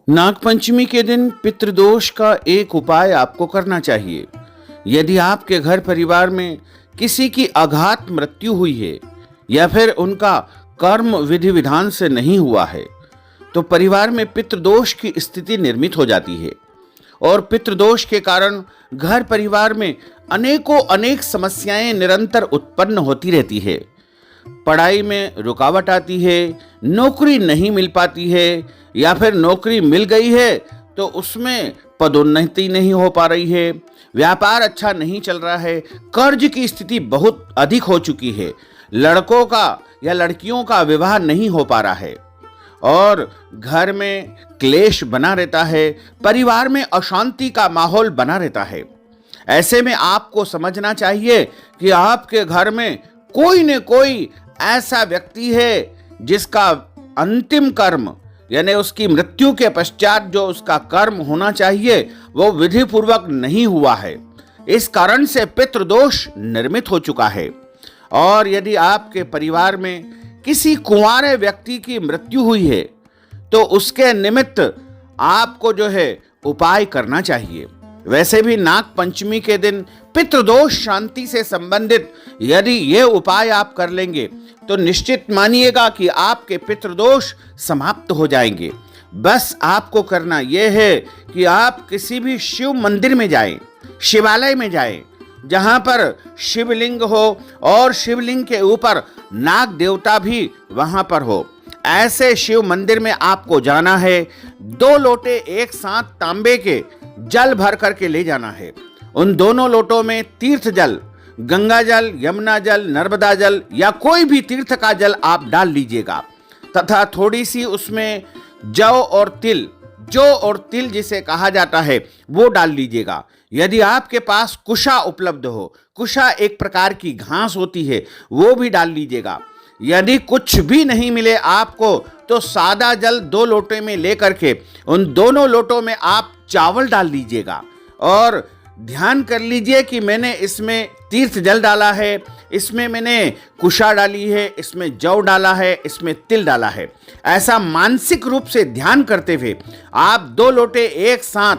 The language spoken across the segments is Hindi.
नागपंचमी के दिन पितृदोष का एक उपाय आपको करना चाहिए। यदि आपके घर परिवार में किसी की अघात मृत्यु हुई है या फिर उनका कर्म विधि विधान से नहीं हुआ है, तो परिवार में पितृदोष की स्थिति निर्मित हो जाती है और पितृदोष के कारण घर परिवार में अनेक समस्याएं निरंतर उत्पन्न होती रहती है। पढ़ाई में रुकावट आती है, नौकरी नहीं मिल पाती है या फिर नौकरी मिल गई है तो उसमें पदोन्नति नहीं हो पा रही है, व्यापार अच्छा नहीं चल रहा है, कर्ज की स्थिति बहुत अधिक हो चुकी है, लड़कों का या लड़कियों का विवाह नहीं हो पा रहा है और घर में क्लेश बना रहता है, परिवार में अशांति का माहौल बना रहता है। ऐसे में आपको समझना चाहिए कि आपके घर में कोई न कोई ऐसा व्यक्ति है जिसका अंतिम कर्म यानी उसकी मृत्यु के पश्चात जो उसका कर्म होना चाहिए वो विधि पूर्वक नहीं हुआ है। इस कारण से पितृदोष निर्मित हो चुका है। और यदि आपके परिवार में किसी कुंवारे व्यक्ति की मृत्यु हुई है तो उसके निमित्त आपको जो है उपाय करना चाहिए। वैसे भी नाग पंचमी के दिन पितृदोष शांति से संबंधित यदि ये उपाय आप कर लेंगे तो निश्चित मानिएगा कि आपके पितृदोष समाप्त हो जाएंगे। बस आपको करना यह है कि आप किसी भी शिव मंदिर में जाएं, शिवालय में जाएं, जहां पर शिवलिंग हो और शिवलिंग के ऊपर नाग देवता भी वहां पर हो। ऐसे शिव मंदिर में आपको जाना है, 2 लोटे एक साथ तांबे के जल भर करके ले जाना है। उन दोनों लोटों में तीर्थ जल, गंगा जल, यमुना जल, नर्मदा जल या कोई भी तीर्थ का जल आप डाल लीजिएगा तथा थोड़ी सी उसमें जौ और तिल जिसे कहा जाता है वो डाल लीजिएगा। यदि आपके पास कुशा उपलब्ध हो, कुशा एक प्रकार की घास होती है, वो भी डाल लीजिएगा। यदि कुछ भी नहीं मिले आपको तो सादा जल 2 लोटे में लेकर के उन दोनों लोटों में आप चावल डाल लीजिएगा और ध्यान कर लीजिए कि मैंने इसमें तीर्थ जल डाला है, इसमें मैंने कुशा डाली है, इसमें जौ डाला है, इसमें तिल डाला है। ऐसा मानसिक रूप से ध्यान करते हुए आप 2 लोटे एक साथ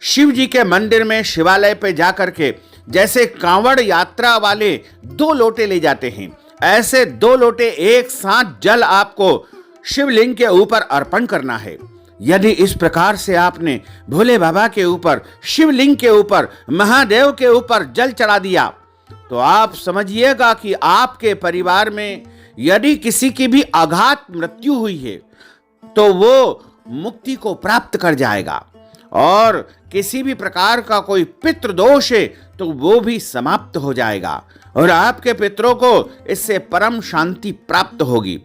शिव जी के मंदिर में शिवालय पे जाकर के जैसे कांवड़ यात्रा वाले 2 लोटे ले जाते हैं, ऐसे 2 लोटे एक साथ जल आपको शिवलिंग के ऊपर अर्पण करना है। यदि इस प्रकार से आपने भोले बाबा के ऊपर, शिवलिंग के ऊपर, महादेव के ऊपर जल चढ़ा दिया तो आप समझिएगा कि आपके परिवार में यदि किसी की भी अघात मृत्यु हुई है तो वो मुक्ति को प्राप्त कर जाएगा और किसी भी प्रकार का कोई पितृदोष है तो वो भी समाप्त हो जाएगा और आपके पितरों को इससे परम शांति प्राप्त होगी।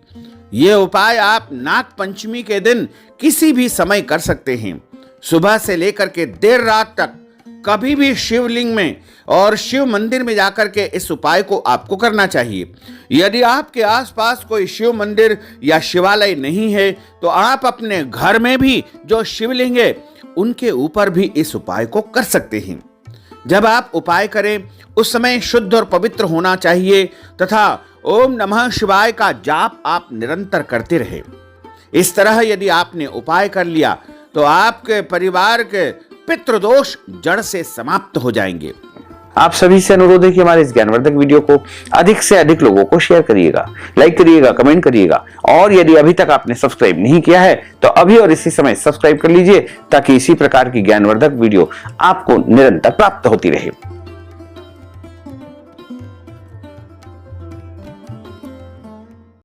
ये उपाय आप नाग पंचमी के दिन किसी भी समय कर सकते हैं। सुबह से लेकर के देर रात तक कभी भी शिवलिंग में और शिव मंदिर में जाकर के इस उपाय को आपको करना चाहिए। यदि आपके आसपास कोई शिव मंदिर या शिवालय नहीं है तो आप अपने घर में भी जो शिवलिंग है उनके ऊपर भी इस उपाय को कर सकते हैं। जब आप उपाय करें उस समय शुद्ध और पवित्र होना चाहिए तथा ओम नमः शिवाय का जाप आप निरंतर करते रहे। इस तरह यदि आपने उपाय कर लिया तो आपके परिवार के पितृदोष जड़ से समाप्त हो जाएंगे। आप सभी से अनुरोध है कि हमारे इस ज्ञानवर्धक वीडियो को अधिक से अधिक लोगों को शेयर करिएगा, लाइक करिएगा, कमेंट करिएगा और यदि अभी तक आपने सब्सक्राइब नहीं किया है तो अभी और इसी समय सब्सक्राइब कर लीजिए ताकि इसी प्रकार की ज्ञानवर्धक वीडियो आपको निरंतर प्राप्त होती रहे।